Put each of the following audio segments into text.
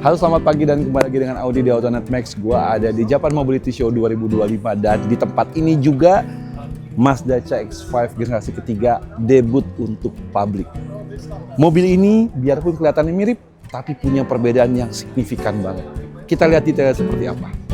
Halo, selamat pagi dan kembali lagi dengan Audi di Autonet Max. Gua ada di Japan Mobility Show 2025 dan di tempat ini juga Mazda CX-5 generasi ketiga debut untuk publik. Mobil ini biarpun kelihatannya mirip, tapi punya perbedaan yang signifikan banget. Kita lihat detailnya seperti apa.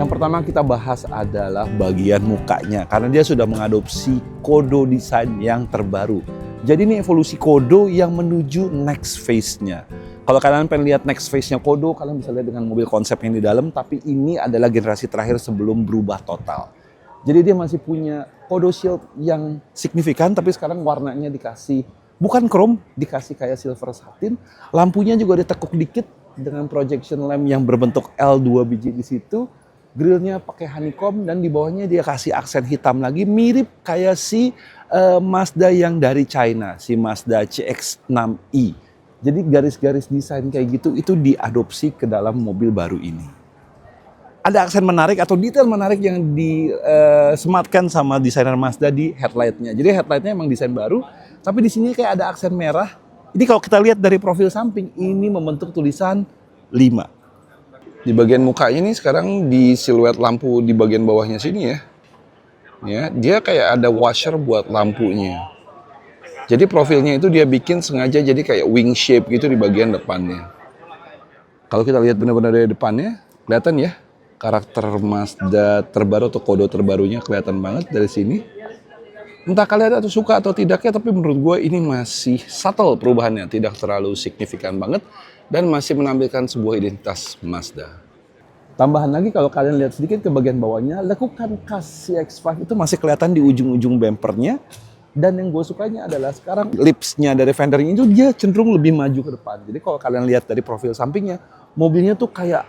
Yang pertama kita bahas adalah bagian mukanya, karena dia sudah mengadopsi kodo desain yang terbaru. Jadi ini evolusi kodo yang menuju next phase-nya. Kalau kalian pengen lihat next phase-nya kodo, kalian bisa lihat dengan mobil konsep yang di dalam, tapi ini adalah generasi terakhir sebelum berubah total. Jadi dia masih punya kodo shield yang signifikan, tapi sekarang warnanya dikasih bukan chrome, dikasih kayak silver satin. Lampunya juga ditekuk dikit dengan projection lamp yang berbentuk L2 biji di situ. Grillnya pakai honeycomb dan di bawahnya dia kasih aksen hitam lagi, mirip kayak si Mazda yang dari China, si Mazda CX-6i. Jadi garis-garis desain kayak gitu itu diadopsi ke dalam mobil baru ini. Ada aksen menarik atau detail menarik yang disematkan sama desainer Mazda di headlightnya. Jadi headlightnya emang desain baru, tapi di sini kayak ada aksen merah. Ini kalau kita lihat dari profil samping, ini membentuk tulisan 5. Di bagian mukanya ini sekarang di siluet lampu di bagian bawahnya sini ya. Ya, dia kayak ada washer buat lampunya. Jadi profilnya itu dia bikin sengaja jadi kayak wing shape gitu di bagian depannya. Kalau kita lihat benar-benar dari depannya, kelihatan ya karakter Mazda terbaru atau kode terbarunya kelihatan banget dari sini. Entah kalian atau suka atau tidaknya, tapi menurut gue ini masih subtle perubahannya, tidak terlalu signifikan banget. Dan masih menampilkan sebuah identitas Mazda. Tambahan lagi kalau kalian lihat sedikit ke bagian bawahnya, lekukan khas CX-5 itu masih kelihatan di ujung-ujung bumpernya. Dan yang gue sukanya adalah sekarang lipsnya dari fendernya itu dia cenderung lebih maju ke depan. Jadi kalau kalian lihat dari profil sampingnya, mobilnya tuh kayak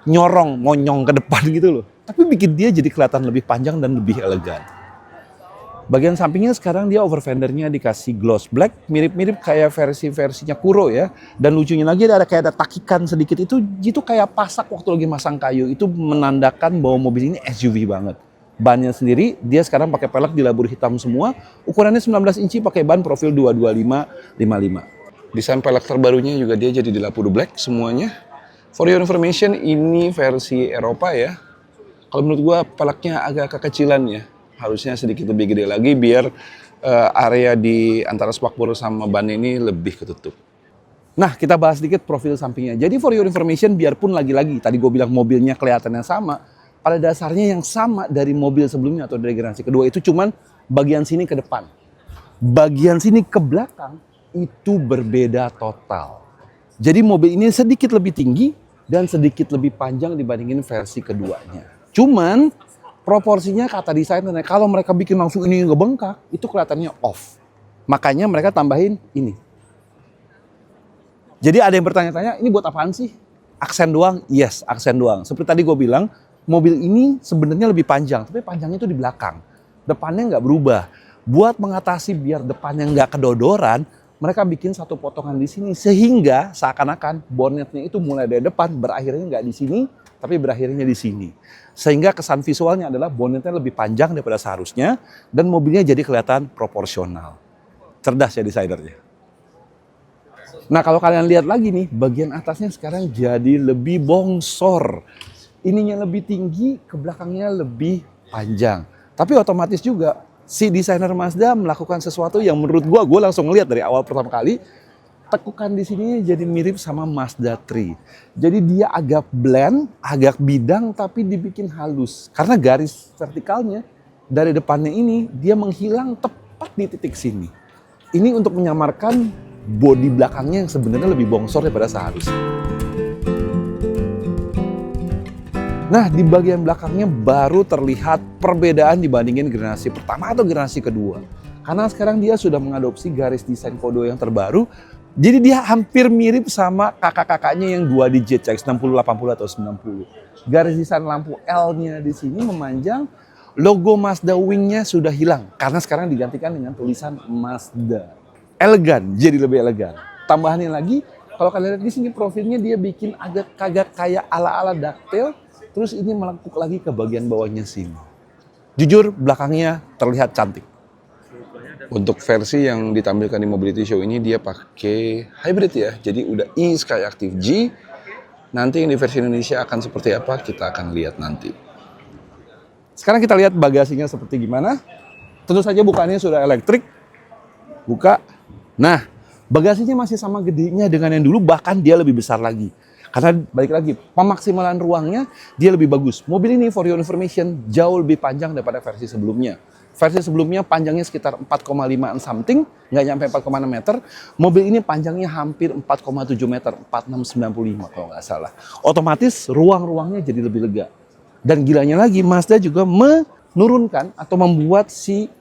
nyorong, monyong ke depan gitu loh. Tapi bikin dia jadi kelihatan lebih panjang dan lebih elegan. Bagian sampingnya sekarang dia over fendernya dikasih gloss black, mirip-mirip kayak versi-versinya Kuro ya. Dan lucunya lagi ada kayak ada takikan sedikit, itu kayak pasak waktu lagi masang kayu. Itu menandakan bahwa mobil ini SUV banget. Bannya sendiri dia sekarang pakai pelek dilabur hitam semua. Ukurannya 19 inci pakai ban profil 225/55. Desain pelek terbarunya juga dia jadi dilapur black semuanya. For your information, ini versi Eropa ya. Kalau menurut gua peleknya agak kekecilan ya. Harusnya sedikit lebih gede lagi biar area di antara spakbor sama ban ini lebih ketutup. Nah, kita bahas sedikit profil sampingnya. Jadi for your information, biarpun lagi-lagi tadi gue bilang mobilnya kelihatannya sama, pada dasarnya yang sama dari mobil sebelumnya atau dari generasi kedua itu cuman bagian sini ke depan. Bagian sini ke belakang itu berbeda total. Jadi mobil ini sedikit lebih tinggi dan sedikit lebih panjang dibandingin versi keduanya. Cuman proporsinya kata desainernya, kalau mereka bikin langsung ini ngebengkak, itu kelihatannya off. Makanya mereka tambahin ini. Jadi ada yang bertanya-tanya, ini buat apaan sih? Aksen doang? Yes, aksen doang. Seperti tadi gue bilang, mobil ini sebenarnya lebih panjang, tapi panjangnya itu di belakang. Depannya nggak berubah. Buat mengatasi biar depannya nggak kedodoran, mereka bikin satu potongan di sini. Sehingga seakan-akan bonnetnya itu mulai dari depan, berakhirnya nggak di sini, tapi berakhirnya di sini. Sehingga kesan visualnya adalah bonnetnya lebih panjang daripada seharusnya dan mobilnya jadi kelihatan proporsional. Cerdas ya desainernya. Nah, kalau kalian lihat lagi nih, bagian atasnya sekarang jadi lebih bongsor. Ininya lebih tinggi, ke belakangnya lebih panjang. Tapi otomatis juga si desainer Mazda melakukan sesuatu yang menurut gue langsung ngeliat dari awal pertama kali. Tekukan di sini jadi mirip sama Mazda 3. Jadi dia agak blend, agak bidang tapi dibikin halus. Karena garis vertikalnya dari depannya ini dia menghilang tepat di titik sini. Ini untuk menyamarkan bodi belakangnya yang sebenarnya lebih bongsor daripada seharusnya. Nah, di bagian belakangnya baru terlihat perbedaan dibandingin generasi pertama atau generasi kedua. Karena sekarang dia sudah mengadopsi garis desain kodo yang terbaru. Jadi dia hampir mirip sama kakak-kakaknya yang 2 digit, CX-60, 80 atau 90. Garis desain lampu L-nya di sini memanjang, logo Mazda Wing-nya sudah hilang. Karena sekarang digantikan dengan tulisan Mazda. Elegan, jadi lebih elegan. Tambahannya lagi, kalau kalian lihat di sini profilnya dia bikin agak kayak ala-ala ducktail, terus ini melengkung lagi ke bagian bawahnya sini. Jujur, belakangnya terlihat cantik. Untuk versi yang ditampilkan di Mobility Show ini dia pakai hybrid ya. Jadi udah e-Skyactiv G. Nanti yang di versi Indonesia akan seperti apa kita akan lihat nanti. Sekarang kita lihat bagasinya seperti gimana. Tentu saja bukannya sudah elektrik. Buka. Nah, bagasinya masih sama gedenya dengan yang dulu, bahkan dia lebih besar lagi. Karena balik lagi, pemaksimalan ruangnya dia lebih bagus. Mobil ini for your information jauh lebih panjang daripada versi sebelumnya. Versi sebelumnya panjangnya sekitar 4,5 something, nggak nyampe 4,6 meter. Mobil ini panjangnya hampir 4,7 meter, 4695 kalau nggak salah. Otomatis ruang-ruangnya jadi lebih lega. Dan gilanya lagi, Mazda juga menurunkan atau membuat si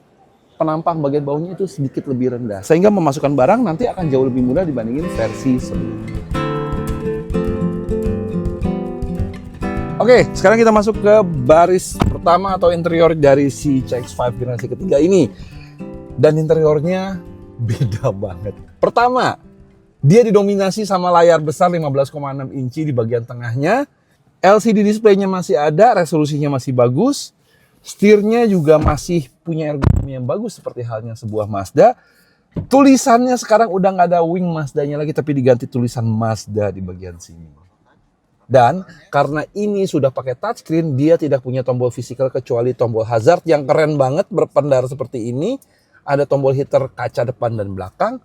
penampang bagian bawahnya itu sedikit lebih rendah. Sehingga memasukkan barang nanti akan jauh lebih mudah dibandingin versi sebelumnya. Oke, sekarang kita masuk ke baris pertama atau interior dari si CX-5 generasi ketiga ini. Dan interiornya beda banget. Pertama, dia didominasi sama layar besar 15,6 inci di bagian tengahnya. LCD display-nya masih ada, resolusinya masih bagus. Setirnya juga masih punya ergonomi yang bagus seperti halnya sebuah Mazda. Tulisannya sekarang udah nggak ada wing Mazda-nya lagi, tapi diganti tulisan Mazda di bagian sini. Dan karena ini sudah pakai touchscreen, dia tidak punya tombol fisikal kecuali tombol hazard yang keren banget berpendar seperti ini. Ada tombol heater kaca depan dan belakang.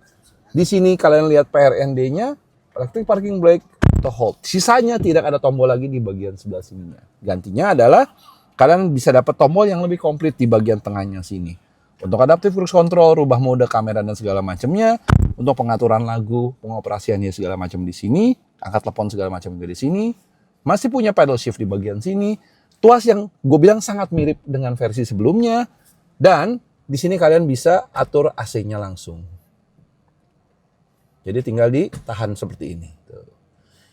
Di sini kalian lihat PRND-nya, electric parking brake atau hold. Sisanya tidak ada tombol lagi di bagian sebelah sininya. Gantinya adalah kalian bisa dapat tombol yang lebih komplit di bagian tengahnya sini. Untuk adaptive cruise control, rubah mode kamera dan segala macamnya. Untuk pengaturan lagu, pengoperasiannya segala macam di sini. Angkat telepon segala macam juga di sini. Masih punya pedal shift di bagian sini. Tuas yang gue bilang sangat mirip dengan versi sebelumnya. Dan di sini kalian bisa atur AC-nya langsung. Jadi tinggal ditahan seperti ini. Tuh.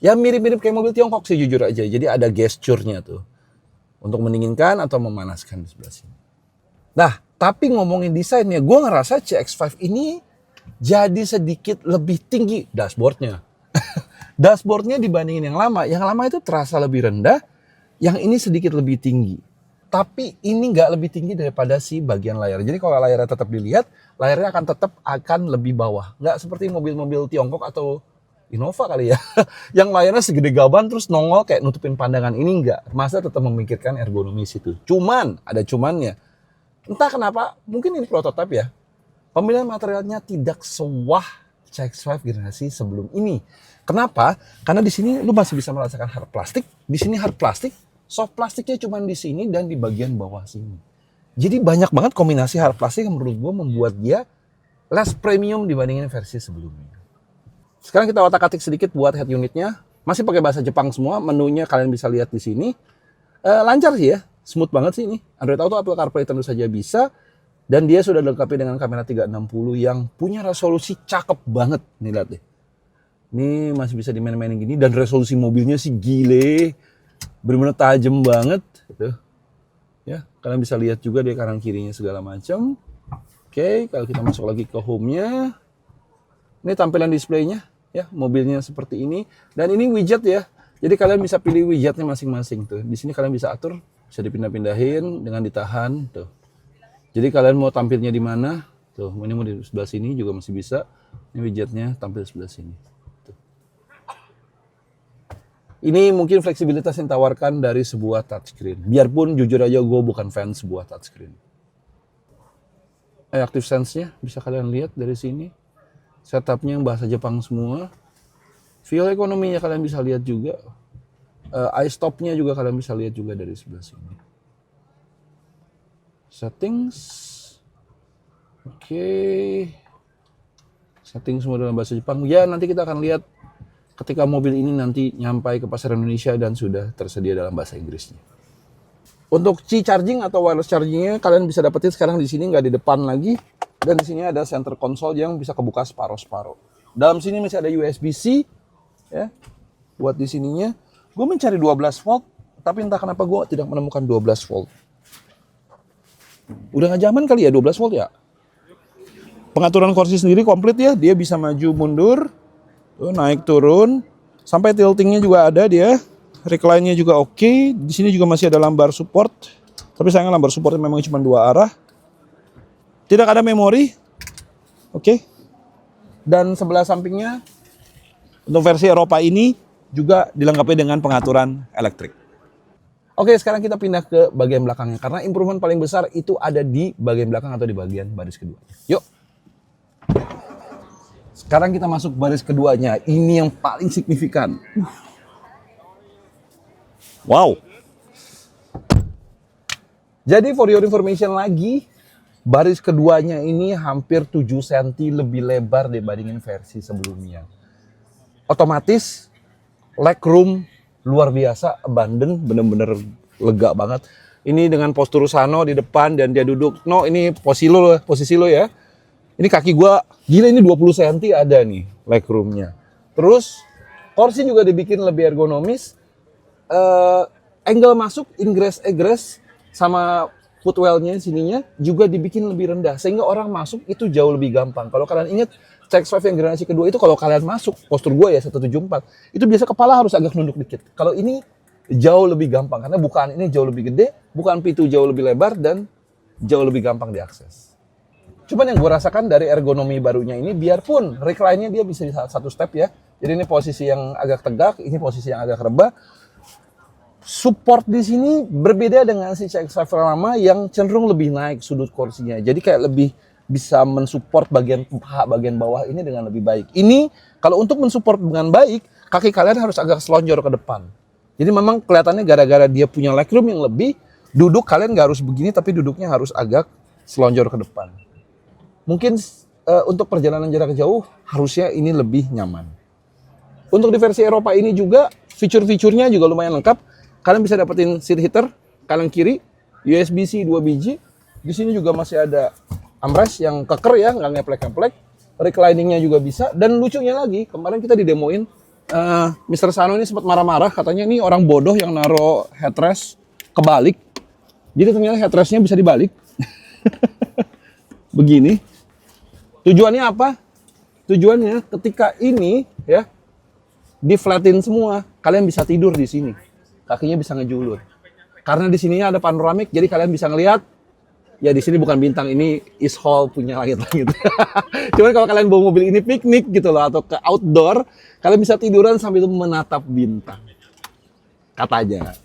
Ya mirip-mirip kayak mobil Tiongkok sih jujur aja. Jadi ada gesture-nya tuh. Untuk mendinginkan atau memanaskan di sebelah sini. Nah, tapi ngomongin desainnya, gue ngerasa CX-5 ini jadi sedikit lebih tinggi dashboardnya. Dashboardnya dibandingin yang lama itu terasa lebih rendah, yang ini sedikit lebih tinggi. Tapi ini nggak lebih tinggi daripada si bagian layar. Jadi kalau layarnya tetap dilihat, layarnya akan lebih bawah. Nggak seperti mobil-mobil Tiongkok atau Innova kali ya, yang layarnya segede gaban terus nongol kayak nutupin pandangan. Ini nggak, Mazda tetap memikirkan ergonomi situ. Cuman, ada cumannya. Entah kenapa, mungkin ini prototipe ya, pemilihan materialnya tidak sewah CX-5 generasi sebelum ini. Kenapa? Karena di sini lu masih bisa merasakan hard plastik. Di sini hard plastik, soft plastiknya cuma di sini dan di bagian bawah sini. Jadi banyak banget kombinasi hard plastik yang menurut gue membuat dia less premium dibandingin versi sebelumnya. Sekarang kita otak-atik sedikit buat head unitnya. Masih pakai bahasa Jepang semua. Menunya kalian bisa lihat di sini. Lancar sih ya, smooth banget sih ini. Android Auto, Apple CarPlay tentu saja bisa. Dan dia sudah dilengkapi dengan kamera 360 yang punya resolusi cakep banget. Nih lihat deh. Ini masih bisa dimain-mainin gini. Dan resolusi mobilnya sih gile. Bener-bener tajam banget. Tuh. Ya, kalian bisa lihat juga dia kanan kirinya segala macam. Oke, kalau kita masuk lagi ke home-nya. Ini tampilan displaynya. Ya, mobilnya seperti ini. Dan ini widget ya. Jadi kalian bisa pilih widgetnya masing-masing. Tuh. Di sini kalian bisa atur. Bisa dipindah-pindahin dengan ditahan. Tuh. Jadi kalian mau tampilnya di mana? Tuh, ini mau di sebelah sini juga masih bisa. Ini widgetnya tampil sebelah sini. Tuh. Ini mungkin fleksibilitas yang ditawarkan dari sebuah touchscreen. Biarpun jujur aja gue bukan fans sebuah touchscreen. Active Sense-nya bisa kalian lihat dari sini. Setupnya yang bahasa Jepang semua. Fuel ekonominya kalian bisa lihat juga. iStop-nya juga kalian bisa lihat juga dari sebelah sini. Settings. Oke. Settings semua dalam bahasa Jepang. Ya, nanti kita akan lihat ketika mobil ini nanti nyampai ke pasar Indonesia dan sudah tersedia dalam bahasa Inggrisnya. Untuk Qi charging atau wireless chargingnya kalian bisa dapetin sekarang di sini, nggak di depan lagi. Dan di sini ada center console yang bisa kebuka separuh-separuh. Dalam sini masih ada USB-C, ya, buat di sininya. Gue mencari 12 volt, tapi entah kenapa gue tidak menemukan 12 volt. Udah nggak zaman kali ya 12 volt ya. Pengaturan kursi sendiri komplit ya, dia bisa maju mundur, tuh, naik turun, sampai tiltingnya juga ada dia. recline-nya juga oke. Di sini juga masih ada lambar support. Tapi sayangnya lambar supportnya memang cuma 2 arah. Tidak ada memori. Oke. Dan sebelah sampingnya untuk versi Eropa ini juga dilengkapi dengan pengaturan elektrik. Oke, sekarang kita pindah ke bagian belakangnya. Karena improvement paling besar itu ada di bagian belakang atau di bagian baris kedua. Yuk. Sekarang kita masuk baris keduanya. Ini yang paling signifikan. Wow. Jadi for your information lagi, baris keduanya ini hampir 7 cm lebih lebar dibandingin versi sebelumnya. Otomatis legroom luar biasa, abundant, bener-bener lega banget. Ini dengan postur Sano di depan dan dia duduk. No, ini posisi lo ya. Ini kaki gua, gila ini 20 cm ada nih legroomnya. Terus kursi juga dibikin lebih ergonomis. Angle masuk, ingress egress sama footwell-nya sininya juga dibikin lebih rendah sehingga orang masuk itu jauh lebih gampang. Kalau kalian ingat CX-5 yang generasi kedua itu kalau kalian masuk postur gua ya 174 itu biasa kepala harus agak nunduk dikit. Kalau ini jauh lebih gampang karena bukaan ini jauh lebih gede, bukaan pintu jauh lebih lebar dan jauh lebih gampang diakses. Cuman yang gue rasakan dari ergonomi barunya ini, biarpun recline-nya dia bisa di satu step ya. Jadi ini posisi yang agak tegak, ini posisi yang agak rebah. Support di sini berbeda dengan si CX-5 lama yang cenderung lebih naik sudut kursinya. Jadi kayak lebih bisa mensupport bagian paha, bagian bawah ini dengan lebih baik. Ini kalau untuk mensupport dengan baik, kaki kalian harus agak selonjor ke depan. Jadi memang kelihatannya gara-gara dia punya legroom yang lebih, duduk kalian nggak harus begini, tapi duduknya harus agak selonjor ke depan. Mungkin untuk perjalanan jarak jauh harusnya ini lebih nyaman. Untuk di versi Eropa ini juga fitur-fiturnya juga lumayan lengkap. Kalian bisa dapetin seat heater kanan kiri, USB-C 2 biji. Di sini juga masih ada armrest yang keker ya, nggak ngeplek-ngeplek. Reclining-nya juga bisa. Dan lucunya lagi, kemarin kita didemoin, Mr. Sano ini sempat marah-marah, katanya ini orang bodoh yang naro headrest kebalik. Jadi ternyata headrestnya bisa dibalik. Begini. Tujuannya apa? Tujuannya ketika ini ya diflatin semua, kalian bisa tidur di sini. Kakinya bisa ngejulur. Karena di sininya ada panoramik, jadi kalian bisa ngelihat. Ya di sini bukan bintang, ini is hall punya langit-langit. Cuman kalau kalian bawa mobil ini piknik gitu loh atau ke outdoor, kalian bisa tiduran sambil menatap bintang. Katanya.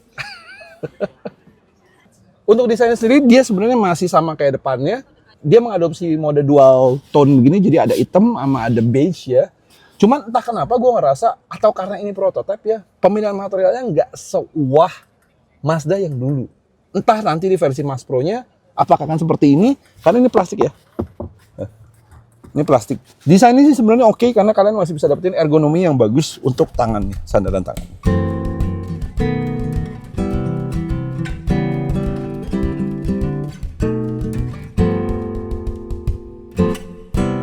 Untuk desainnya sendiri dia sebenarnya masih sama kayak depannya. Dia mengadopsi mode dual tone begini, jadi ada hitam sama ada beige ya. Cuman entah kenapa gue ngerasa, atau karena ini prototipe ya, pemilihan materialnya nggak sewah Mazda yang dulu. Entah nanti di versi Mas Pro-nya, apakah akan seperti ini, karena ini plastik ya. Ini plastik. Desainnya sih sebenarnya oke, karena kalian masih bisa dapetin ergonomi yang bagus untuk tangannya, sandaran tangan.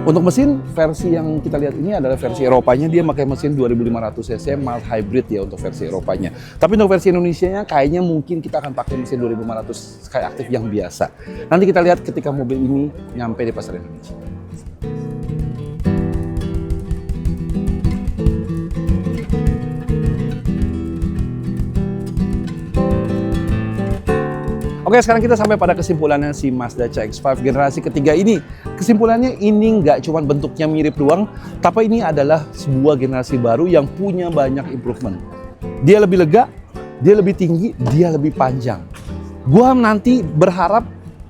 Untuk mesin, versi yang kita lihat ini adalah versi Eropanya, dia pakai mesin 2500 cc mild hybrid ya untuk versi Eropanya. Tapi untuk versi Indonesianya kayaknya mungkin kita akan pakai mesin 2500 Skyactiv yang biasa. Nanti kita lihat ketika mobil ini nyampe di pasar Indonesia. Oke, sekarang kita sampai pada kesimpulannya si Mazda CX-5 generasi ketiga ini. Kesimpulannya ini nggak cuma bentuknya mirip doang, tapi ini adalah sebuah generasi baru yang punya banyak improvement. Dia lebih lega, dia lebih tinggi, dia lebih panjang. Gua nanti berharap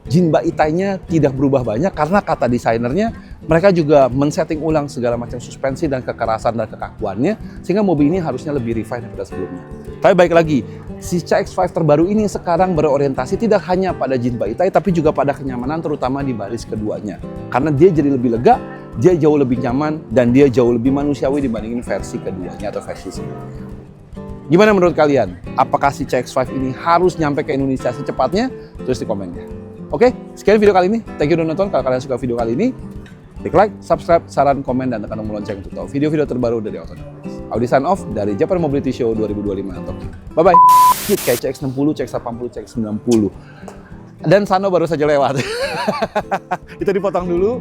Jinba Itainya tidak berubah banyak karena kata desainernya mereka juga men-setting ulang segala macam suspensi dan kekerasan dan kekakuannya sehingga mobil ini harusnya lebih refine daripada sebelumnya. Tapi baik lagi, si CX-5 terbaru ini sekarang berorientasi tidak hanya pada Jinba Itai tapi juga pada kenyamanan terutama di baris keduanya. Karena dia jadi lebih lega, dia jauh lebih nyaman dan dia jauh lebih manusiawi dibandingin versi keduanya atau versi sebelumnya. Gimana menurut kalian? Apakah si CX-5 ini harus nyampe ke Indonesia secepatnya? Tulis di komennya. Oke, sekian video kali ini. Thank you udah nonton. Kalau kalian suka video kali ini, klik like, subscribe, saran, komen, dan tekan tombol lonceng untuk tahu video-video terbaru dari Autonomous. Audi sign off dari Japan Mobility Show 2025 Tokyo. Bye-bye. Kayak CX-60, CX-80, CX-90. Dan Sano baru saja lewat. Itu dipotong dulu.